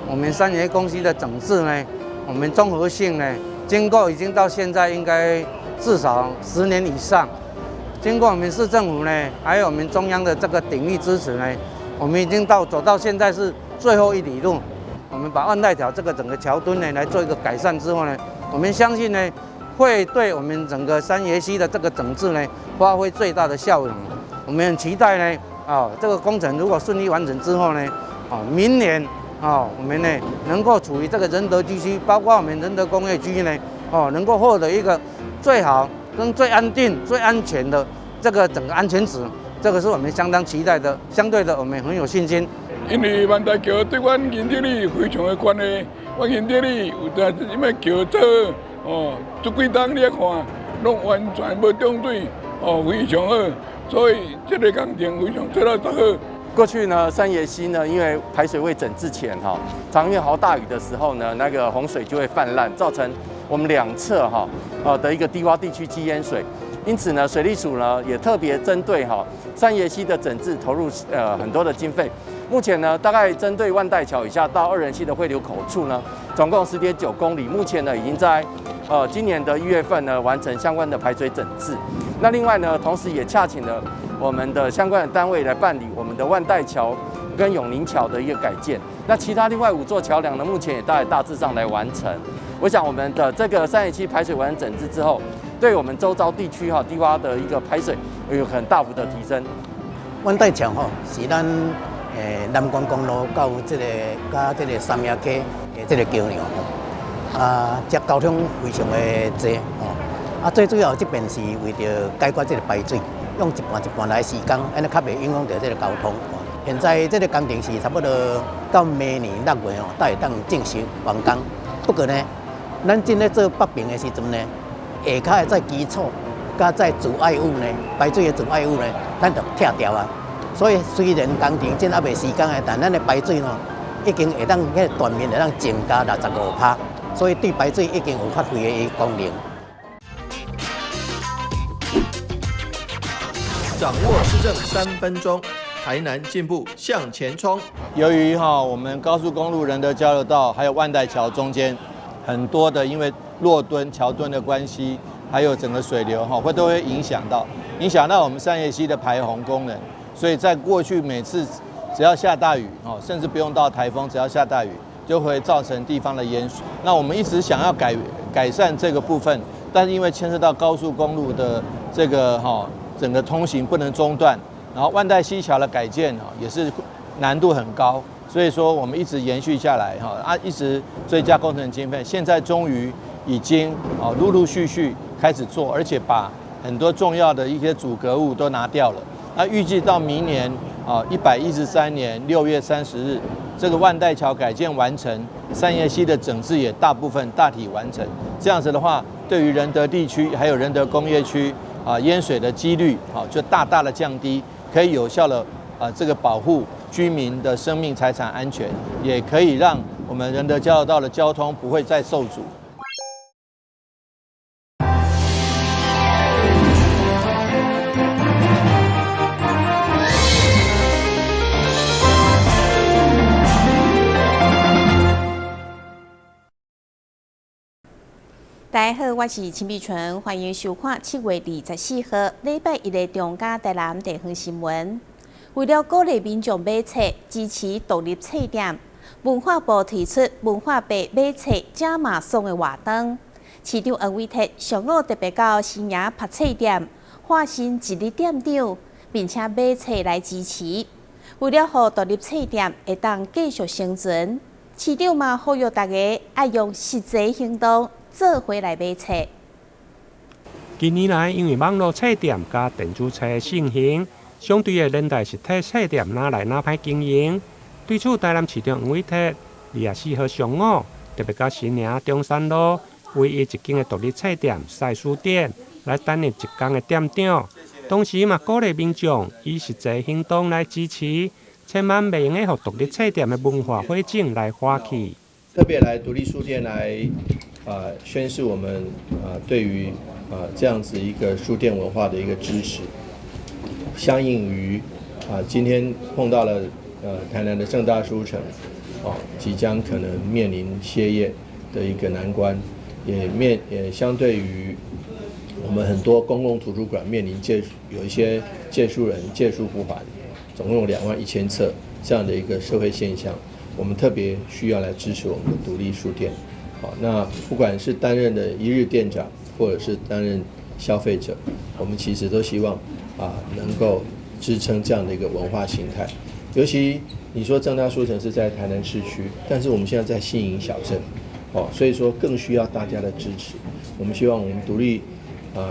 我们三爷公司的整治呢，我们综合性呢，经过已经到现在应该至少10年以上。经过我们市政府呢，还有我们中央的这个鼎力支持呢，我们已经走到现在是最后一里路。我们把万代桥这个整个桥墩呢来做一个改善之后呢，我们相信呢，会对我们整个三爷溪的这个整治呢发挥最大的效能。我们很期待呢，这个工程如果顺利完成之后呢，明年我们呢能够处于这个仁德地区，包括我们仁德工业区呢，能够获得一个最好跟最安定、最安全的这个整个安全值，这个是我们相当期待的。相对的，我们很有信心。因为万代桥对阮仁德里非常的关系，阮仁德里有在什么桥做这几档你看，拢完全无中水，非常好，所以这个工程非常做得很好。过去呢，三爷溪呢，因为排水位整治前常遇豪大雨的时候呢，那个洪水就会泛滥，造成我们两侧的一个低洼地区积淹水。因此呢，水利署呢也特别针对三爷溪的整治投入很多的经费。目前呢，大概针对万代桥以下到2人溪的汇流口处呢，总共10.9公里。目前呢，已经在今年的1月份呢完成相关的排水整治。那另外呢，同时也洽请了我们的相关的单位来办理我们的万代桥跟永宁桥的一个改建。那其他另外5座桥梁呢，目前也大致上来完成。我想我们的这个三爷溪排水完成整治之后，对我们周遭地区低洼的一个排水有很大幅的提升。万代桥是咱南关公路到这个三亚溪这个桥梁这交通非常的多最主要这边是为了解决这个排水，用一半来施工，安尼较袂影响到这个交通。现在这个工程是差不多到明年6月才会当正式完工。不过呢，咱正在做北平的时阵呢，下骹的再基础加再阻碍物呢，排水的阻碍物呢，咱就拆掉啊。所以虽然工程正还袂施工的，但咱的排水已经会当迄断面会当增加65%，所以对排水已经有发挥的功能。掌握市政3分钟，台南进步向前冲。由于我们高速公路仁德交流道还有万代桥中间很多的因为落墩、桥墩的关系，还有整个水流都会影响到我们三爷溪的排洪功能。所以在过去每次只要下大雨甚至不用到台风，只要下大雨就会造成地方的淹水。那我们一直想要改善这个部分，但是因为牵涉到高速公路的这个整个通行不能中断，然后万代溪桥的改建也是难度很高，所以说我们一直延续下来一直追加工程经费，现在终于已经陆陆续续开始做，而且把很多重要的一些阻隔物都拿掉了。那预计到明年113年6月30日，这个万代桥改建完成，三爷溪的整治也大体完成。这样子的话，对于仁德地区还有仁德工业区淹水的几率就大大的降低，可以有效的这个保护居民的生命财产安全，也可以让我们仁德交流道的交通不会再受阻。大家好，我是陈碧纯，欢迎收看7月24号礼拜1的中嘉台南地方新闻。为了鼓励民众买册，支持独立册店，文化部提出文化币买册加码送的活动。市长黄伟哲上午特别到新营拍册店，化身一日店长，并且买册来支持。为了让独立册店会当继续生存，市长嘛呼吁大家爱用实际行动。做回来买册。近年来，因为网络册店加电子册的盛行，相对的年代实体册店哪来哪歹经营。对此，台南市长黄伟哲24号上午特别到新营中山路唯一一间的独立册店赛书店来担任一工的店长，同时嘛鼓励民众以实际行动来支持，千万袂用的让独立册店的文化火种来花去。特别来独立书店来宣示我们对于这样子一个书店文化的一个支持。相应于今天碰到了台南的正大书城即将可能面临歇业的一个难关，也相对于我们很多公共图书馆面临有一些借书人借书不还，总共有21000册这样的一个社会现象，我们特别需要来支持我们的独立书店。那不管是担任的一日店长，或者是担任消费者，我们其实都希望能够支撑这样的一个文化形态。尤其你说正大书城是在台南市区，但是我们现在在新营小镇，所以说更需要大家的支持。我们希望我们独立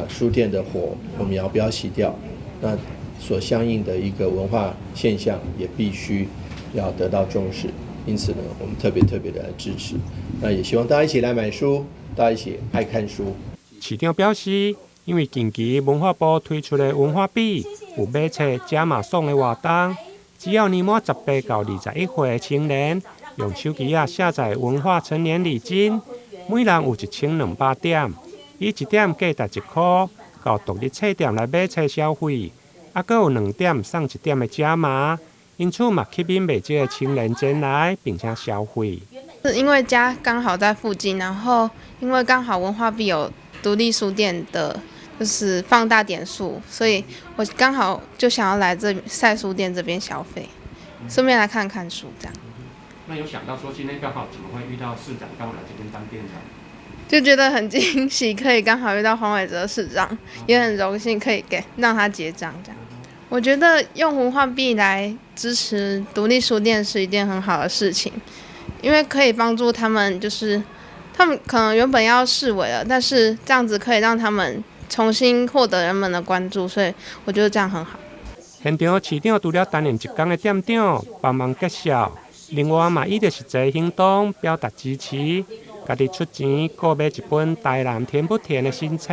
书店的火，我们要不要熄掉？那所相应的一个文化现象也必须要得到重视。因此呢，我们特别的来支持。那也希望大家一起来买书，大家一起爱看书。市长表示，因为近期文化部推出的文化币有买册加码送的活动，只要年满18到21岁的青年用手机下载文化成年礼金，每人有1200点，以1点价值1块，到独立册店来买册消费，还有2点送1点的加码。因此嘛，吸引袂少的青年前来并且消费。是因为家刚好在附近，然后因为刚好文化币有独立书店的，就是放大点数，所以我刚好就想要来这赛书店这边消费，顺便来看看书这样。那有想到说今天刚好怎么会遇到市长刚好来这边当店长？就觉得很惊喜，可以刚好遇到黄伟哲市长，也很荣幸可以让他结账这样。我觉得用文化币来支持独立书店是一件很好的事情，因为可以帮助他们，就是他们可能原本要式微了，但是这样子可以让他们重新获得人们的关注，所以我觉得这样很好。现场市长除了担任1天的店长，帮忙介绍，另外嘛以着实际行动表达支持，家己出钱购买一本台南甜不甜的新册。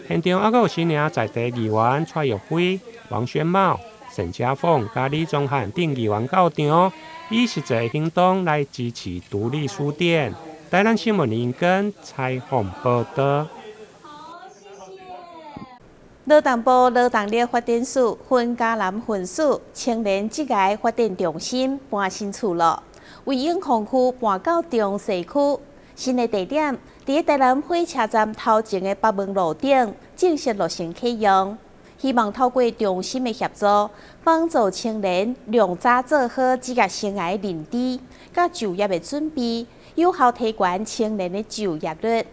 现场还有新营在地议员蔡玉辉、王宣茂、沈家凤、甲李宗翰等议员到场，以实际行动来支持独立书店。台南新闻林根采访报道。罗东部罗东里发展署分嘉南分署青年职业发展中心搬新厝了，为永康区搬到中西区。新的地点伫台南火车站头前的北门路顶正式落成启用，希望透过中心的协助，帮助青年量早做好职业生涯的认知，甲就业的准备，有效提悬青年的就业率。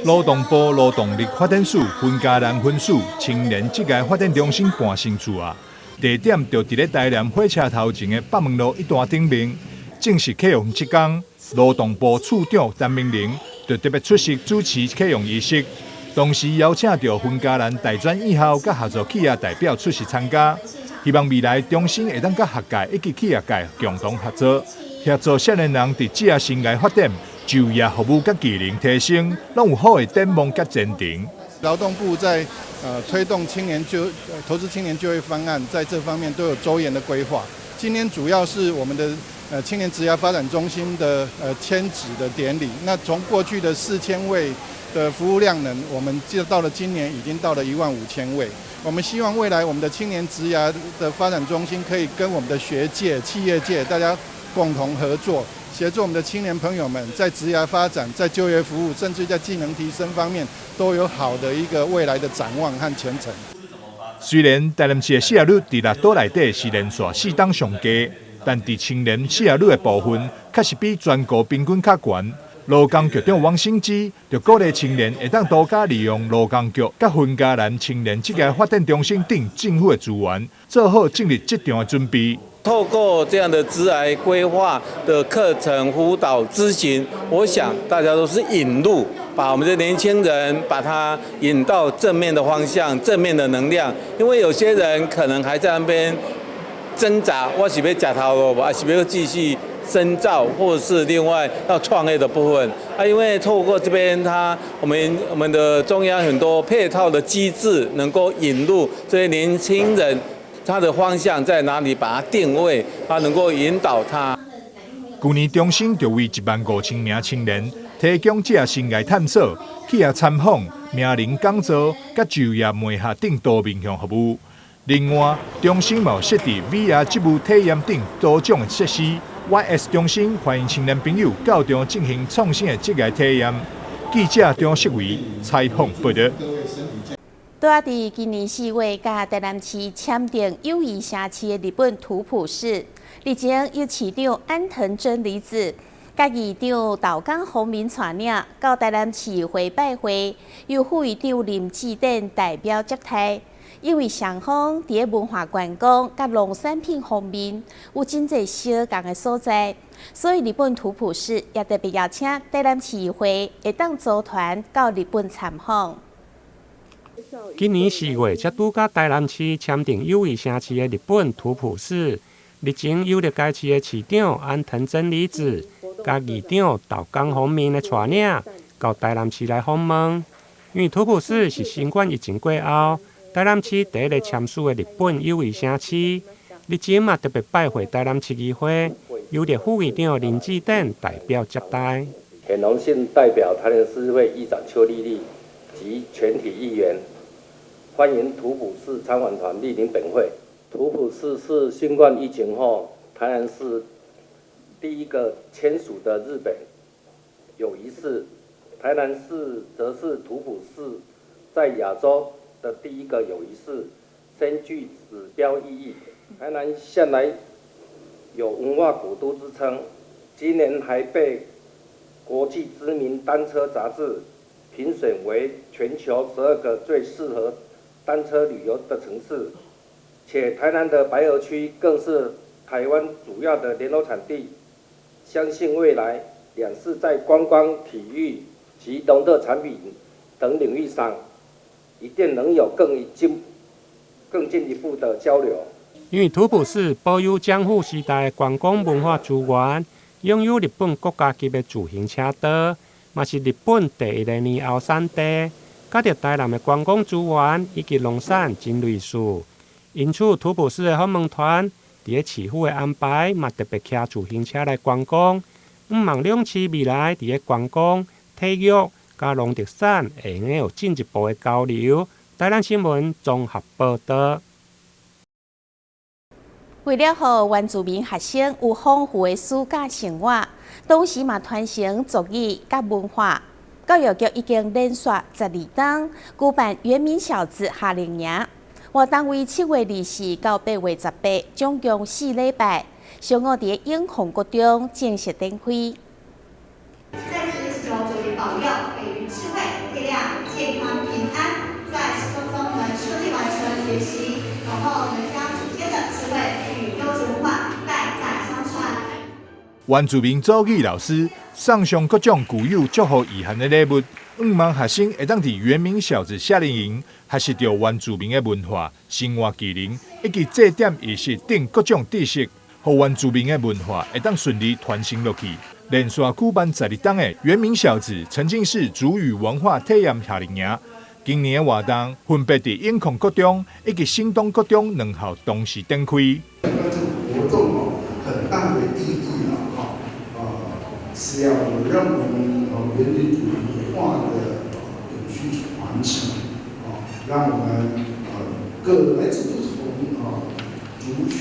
罗东部罗东立发展署分嘉南分署青年职业发展中心搬新厝地点就伫咧台南火车头前的北门路一段顶面，正式启用即天。罗东部处长陈明玲就特别出席主持启用仪式，同时邀请到分嘉南大专院校甲合作企业代表出席参加，希望未来中心会当甲学界以及企业界共同合作，协助少年人伫职业生涯发展、就业服务甲技能提升，拢有好的展望甲前程。劳动部在推动投资青年就业方案，在这方面都有周延的规划。今天主要是我们的青年职涯发展中心的迁址的典礼。那从过去的4000位的服务量能，我们到了今年已经到了15000位。我们希望未来我们的青年职涯的发展中心可以跟我们的学界、企业界大家共同合作，协助我们的青年朋友们在职涯发展、在就业服务，甚至在技能提升方面，都有好的一个未来的展望和前程。虽然台南市的失业率伫6都内底是连续4档上低，但伫青年失业率的部分，确实比全国平均较悬。劳工局长王兴之就鼓励青年会当多加利用劳工局、甲分嘉南青年职业发展中心等政府的资源，做好进入职场的准备。透过这样的职涯规划的课程辅导咨询，我想大家都是引路，把我们的年轻人把他引到正面的方向、正面的能量。因为有些人可能还在那边挣扎，我是要吃头路，还是要继续深造，或者是另外要创业的部分因为透过这边我们的中央很多配套的机制，能够引入这些年轻人。他的方向在哪里？把它定位，他能够引导他。去年中心就为15000名青年提供职业生涯探索、企业参访、名人讲座、甲就业媒合等多面向服务。另外，中心有设置 VR 职务体验等多种的设施， YS 中心欢迎青年朋友到场进行创新的职业体验。记者张世伟采访报道。在今年4月，甲台南市签订友谊城市的日本图普市，日前由市长安藤真理子、甲议长岛冈宏明带领到台南市议会拜会，由副议长林志典代表接待。因为双方伫文化观光、甲农产品方面有真侪相同的所在，所以日本图普市也特别邀请台南市议会会当组团到日本参访。今年4月，才拄甲台南市签订友谊城市的日本图普市，日前由历该市的市长安藤真理子、甲议长岛冈宏明的带领到台南市来访问。因为图普市是新冠疫情过后，台南市第一个签署的日本友谊城市，日前嘛特别拜会台南市议会，由立副议长林志典代表接待。很荣幸代表台南市议会议长邱丽丽及全体议员，欢迎图普市参访团莅临本会。图普市是新冠疫情后台南市第一个签署的日本友谊市，台南市则是图普市在亚洲的第一个友谊市，深具指标意义。台南向来有文化古都之称，今年还被国际知名单车杂志评选为全球12个最适合单车旅游的城市，且台南的白河区更是台湾主要的联络产地。相信未来两市在观光、体育及农特产品等领域上，一定能有更进一步的交流。因为图普市保有江户时代的观光文化资源，拥有日本国家级的自行车道，嘛是日本第一个年后产地，加着台南的观光资源以及农产真类似。因此，图普市的访问团伫市府的安排，嘛特别骑自行车来观光，望两市未来伫观光、体育、加农特产会用有进一步的交流。台南新闻综合报道。为了让原住民学生有丰富的暑假生活，同时嘛传承族语甲文化，教育局已经连续12天举办原民小子夏令营，活动为7月24到8月18，总共4礼拜，上午伫永康国中正式展开。在此祈求主予保佑，给予智慧、力量、健康、平安，在始终中能顺利完成学习，然后能将祖先的智慧与优质文化代代相传。原住民族语老师送上各种具有祝福意涵的礼物，望学生会当伫原民小子夏令营学习到原住民的文化、生活技能以及祭典仪式等各种知识，让原住民的文化会当顺利传承落去。连续举办12天的原民小子沉浸式族语文化体验夏令营，今年的活动分别伫永康国中以及新东国中2校同时展开。这个活动很大的意义是要让我们原民族文化的永续传承让我们各来自不同族群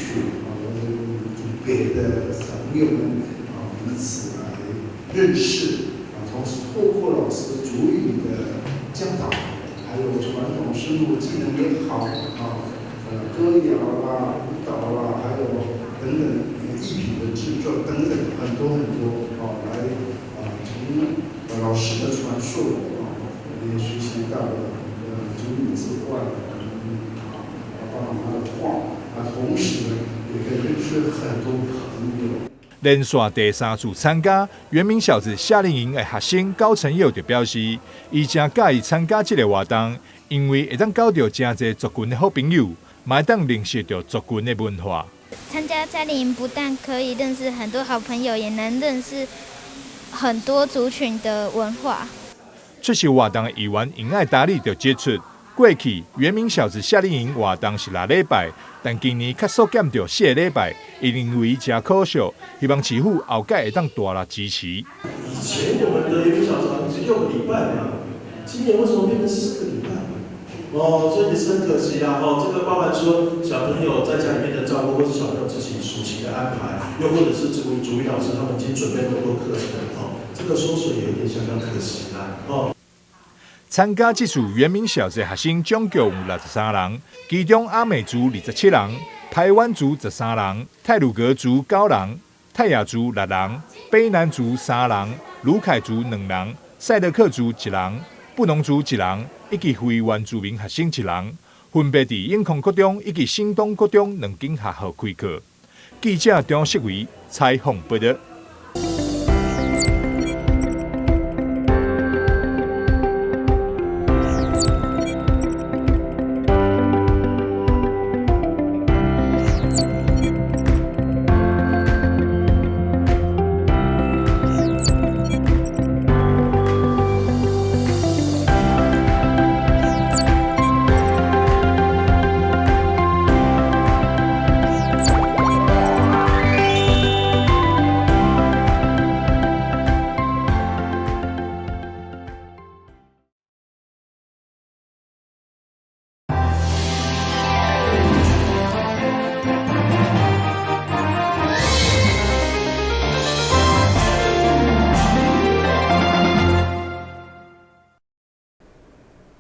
族别的小朋友们彼此来认识同时透过老师族语的教导，还有传统生活技能也好歌谣啦、舞蹈啦，还有等等艺品的制作等等很多来从老师的传授也学习到了族语之外爸爸妈妈的话同时也可以认识很多朋友。连续第3次参加原民小子夏令营的学生高成佑就表示，伊真喜意参加这个活动，因为会当交到真侪族群的好朋友，嘛会当认识到族群的文化。参加夏令营不但可以认识很多好朋友，也能认识很多族群的文化。出席活动的议员尹爱达利就指出，过去原民小子夏令营活动是6礼拜，但今年较缩减到4个礼拜，伊认为真可惜，希望市府后届会当大力支持。以前我们的原民小团是6个礼拜嘛，今年为什么变成4个礼拜？所以也是很可惜啦。这个包含说小朋友在家里面的照顾，或是小朋友自己暑期的安排，又或者是主语老师他们已经准备那么多课程，这个缩水有点相当可惜啦。参加这次原民小学学生总共有63人，其中阿美族27人，排湾族13人，太鲁阁族9人，泰雅族6人，卑南族3人，鲁凯族2人，赛德克族1人，布农族1人，以及非原住民学生1人，分别伫永康国中以及新东国中2间学校开课。记者张世伟采访报道。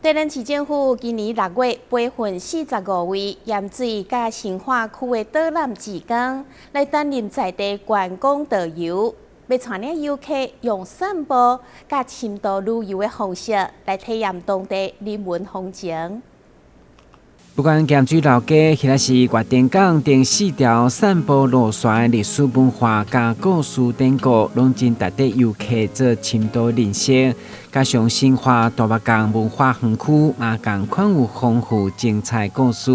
台南市政府今年6月培训45位盐水甲新化区的导览志工来担任在地观光导游，要带领游客用散步甲深度旅游的方式来体验当地人文风情。不管盐水老街，或者是月顶港顶4条散步路线，历史文化甲故事典故，拢真值得游客做深度认识。加上新化大麦港文化园区嘛，同款有丰富精彩故事。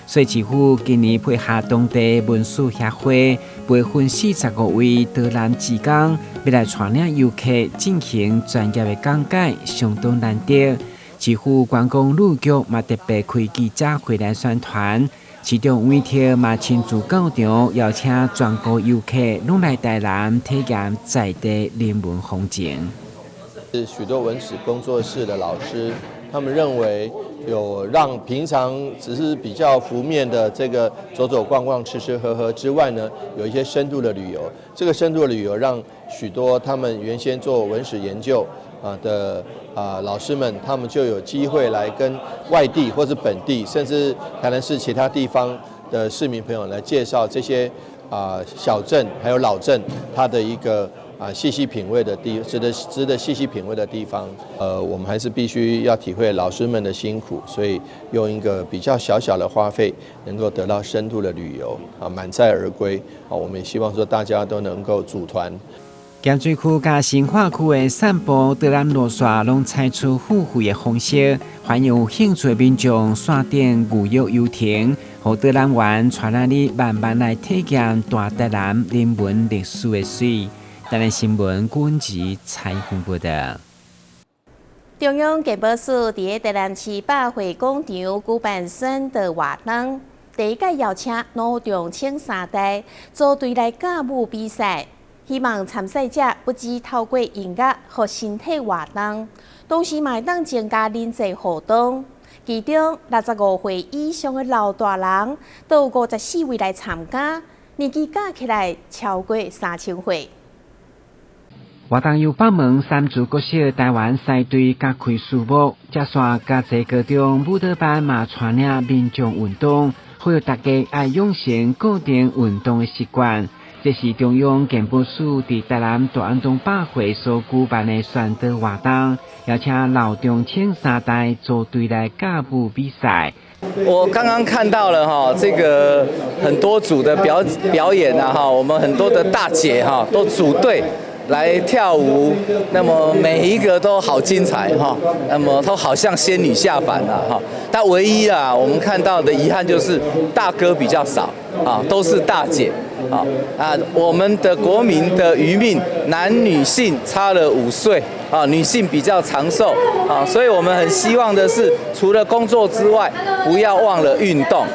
所以市府今年配合当地文史协会，培训45位导览志工，要来带领游客进行专业的讲解，相当难得。市府观光旅局嘛特别开记者会来宣传，其中委托嘛亲自到场，邀请全国游客拢来台南体验在地人文风景。许多文史工作室的老师，他们认为有让平常只是比较浮面的这个走走逛逛、吃吃喝喝之外呢，有一些深度的旅游。这个深度的旅游让许多他们原先做文史研究的老师们，他们就有机会来跟外地或是本地，甚至台南市其他地方的市民朋友来介绍这些小镇还有老镇它的一个细细品味的值得细细品味的地方。我们还是必须要体会老师们的辛苦，所以用一个比较小小的花费，能够得到深度的旅游满载而归。我们也希望说大家都能够组团。盐水区甲新化区的散步导览路线，拢采取付费的方式，欢迎有兴趣的民众线顶预约游艇，和导览员带领你慢慢来体验大台南人文历史的水。台南新闻顾文吉采访报道。中央健保署伫台南市百货广场举办深度活动，第一届邀请脑中青3代组队来驾舞比赛。希望参赛者不只透过音乐和身体活动，同时嘛当增加人际互动。其中65岁以上的老大人，都有54位来参加，年纪加起来超过3000岁。活动由北门三足国小台湾赛队加开序幕，接线加在高中舞蹈班嘛带领民众运动，呼吁大家爱养成固定运动的习惯。这是中央健保署伫台南大安东百货所举办的宣导活动，邀请老中青3代组队来驾舞比赛。我刚刚看到了这个很多组的表演我们很多的大姐都组队来跳舞，那么每一个都好精彩那么都好像仙女下凡了但唯一我们看到的遗憾就是大哥比较少都是大姐我们的国民的余命男女性差了5岁女性比较长寿所以我们很希望的是，除了工作之外，不要忘了运动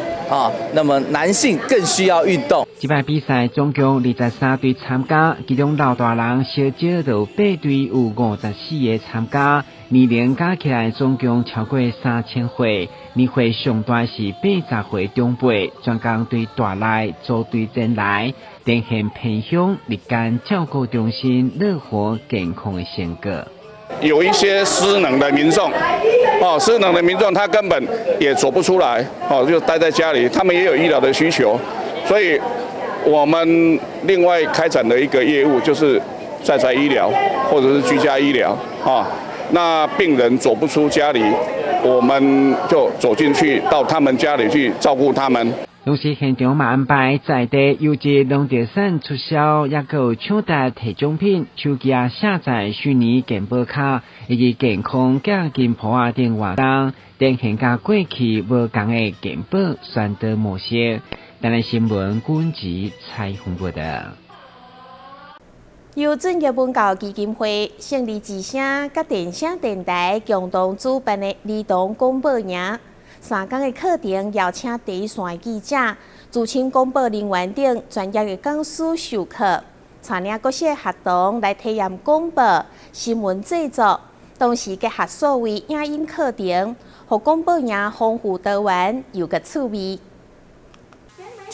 那么男性更需要运动。这摆比赛总共23队参加，其中老大人小少就8队有54个参加，年龄加起来总共超过3000岁。年岁上大是80岁中辈，专工对大内组队前来，展现偏向日间照顾中心乐活健康的成果。有一些失能的民众，失能的民众他根本也走不出来，就待在家里，他们也有医疗的需求，所以我们另外开展的一个业务就是在宅医疗或者是居家医疗，那病人走不出家里，我们就走进去到他们家里去照顾他们。同时，现场嘛安排在地有机农特产促销，也有抢答提奖品、手机下载虚拟健保卡以及健康加金铺等活动，展现甲过去无同的健保选择模式。台南新闻军集采访报道。由专业文教基金会、胜利之声、甲电声电台共同主办的儿童广播营，3天的课程邀请第一线的记者、资深广播人员等专业的讲师授课，带领各式学童来体验广播、新闻制作，同时结合所谓影音课程，让广播营丰富多元又个趣味。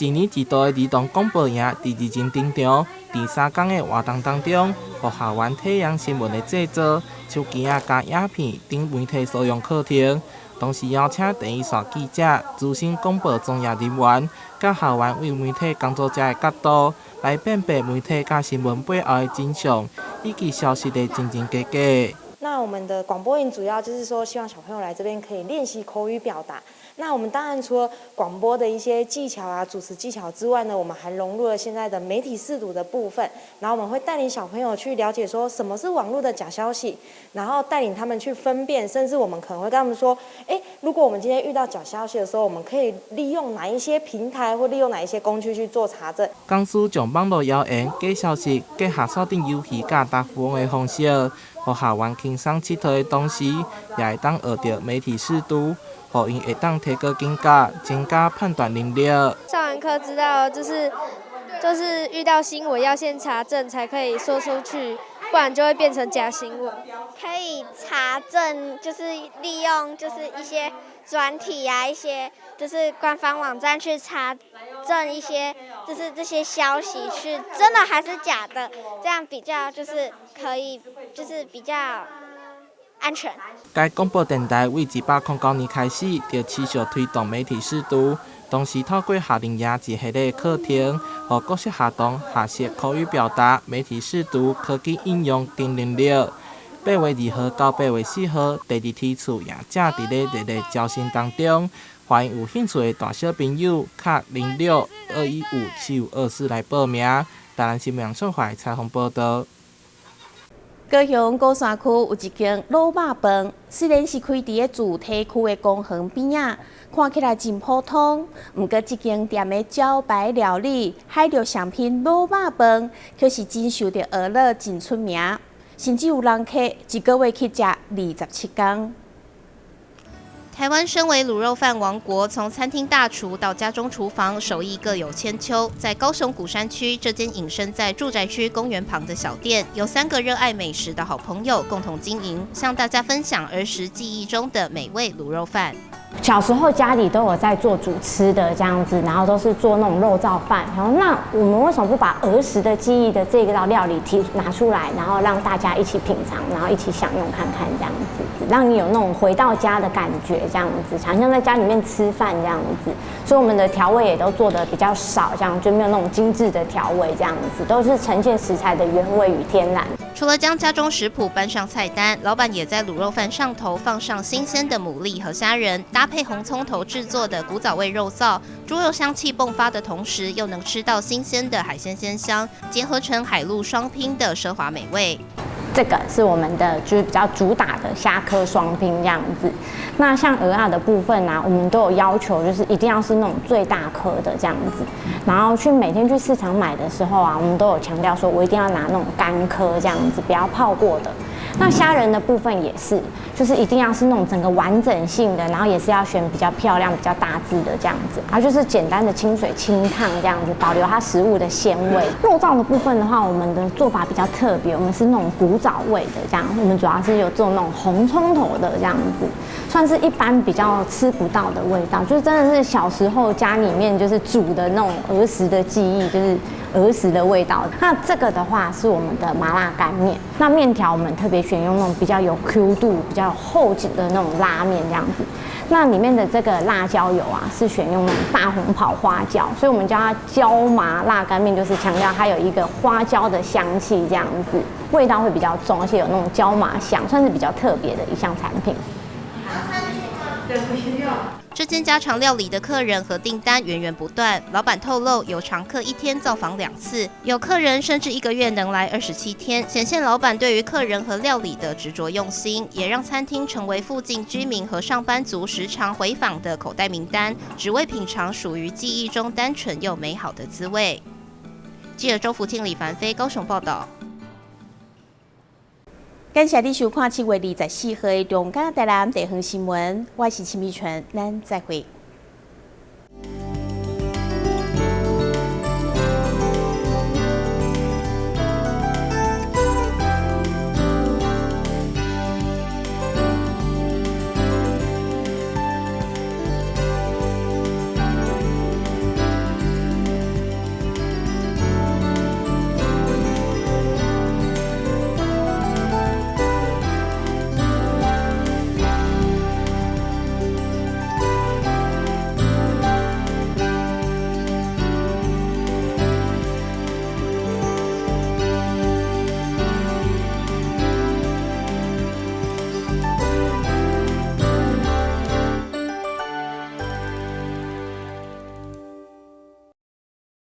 一年一度的儿童广播营第2阵登场，第3天的活动当中，予校园体验新闻的制作、手机加影片等媒体所用课程，同时邀请第一线记者、资深广播从业人员，甲校园为媒体工作者的角度来辨别媒体甲新闻背后的真相，以及消息的真真假假。那我们的广播营主要就是说，希望小朋友来这边可以练习口语表达。那我们当然除了广播的一些技巧主持技巧之外呢，我们还融入了现在的媒体识读的部分。然后我们会带领小朋友去了解说什么是网络的假消息，然后带领他们去分辨，甚至我们可能会跟他们说，如果我们今天遇到假消息的时候，我们可以利用哪一些平台或利用哪一些工具去做查证。讲师将网络谣言、假消息结合锁定游戏甲答复的方式，予校园轻松佚佗的同时，也会当学到媒体识读。互因会当提高警觉，增加判断能力。上完课知道，就是遇到新闻要先查证才可以说出去，不然就会变成假新闻。可以查证，就是利用一些软体一些官方网站去查证一些这些消息是真的还是假的，这样比较可以比较安全。该广播电台为1809年开始，就持续推动媒体识读，同时透过夏令营一系列课程，予各式学童学习口语表达、媒体识读、科技应用等能力。8月2号到8月4号，第2梯次也正伫咧热烈招生当中，欢迎有兴趣的大小朋友，卡06-215-7524来报名。台南新闻电台采访报道。高雄高山区有一间老肉饭，虽然是开伫主体区的公园边仔，看起来真普通，不过这间店的招牌料理海陆商品老肉饭，却是真受到娱乐真出名，甚至有人客一个月去食27天。台湾身为卤肉饭王国，从餐厅大厨到家中厨房，手艺各有千秋。在高雄鼓山区这间隐身在住宅区公园旁的小店，由3个热爱美食的好朋友共同经营，向大家分享儿时记忆中的美味卤肉饭。小时候家里都有在做主吃的这样子，然后都是做那种肉燥饭。然后那我们为什么不把儿时的记忆的这个道料理拿出来，然后让大家一起品尝，然后一起享用看看这样子，让你有那种回到家的感觉这样子，好像在家里面吃饭这样子。所以我们的调味也都做的比较少，这样就没有那种精致的调味这样子，都是呈现食材的原味与天然。除了将家中食谱搬上菜单，老板也在卤肉饭上头放上新鲜的牡蛎和虾仁，搭配红葱头制作的古早味肉燥，猪肉香气迸发的同时，又能吃到新鲜的海鲜鲜香，结合成海陆双拼的奢华美味。这个是我们的就是比较主打的虾科双拼这样子。那像蚵仔的部分啊，我们都有要求，就是一定要是那种最大颗的这样子。然后每天去市场买的时候啊，我们都有强调说，我一定要拿那种干颗这样子，不要泡过的。那虾仁的部分也是，就是一定要是那种整个完整性的，然后也是要选比较漂亮、比较大只的这样子，然后就是简单的清水清烫这样子，保留它食物的鲜味。肉燥的部分的话，我们的做法比较特别，我们是那种古早味的这样，我们主要是有做那种红葱头的这样子，算是一般比较吃不到的味道，就是真的是小时候家里面就是煮的那种儿时的记忆，就是儿时的味道。那这个的话是我们的麻辣干面，那面条我们特别选用那种比较有 Q 度、比较有厚质的那种拉面这样子。那里面的这个辣椒油啊，是选用那种大红袍花椒，所以我们叫它椒麻辣干面，就是强调它有一个花椒的香气这样子，味道会比较重，而且有那种椒麻香，算是比较特别的一项产品。这间家常料理的客人和订单源源不断，老板透露有常客一天造访2次，有客人甚至1个月能来27天，显现老板对于客人和料理的执着用心，也让餐厅成为附近居民和上班族时常回访的口袋名单，只为品尝属于记忆中单纯又美好的滋味。记者周福庆、李凡飞高雄报道。感谢你收看7月24号的中嘉台南地方新闻，我是陈美纯，咱再会。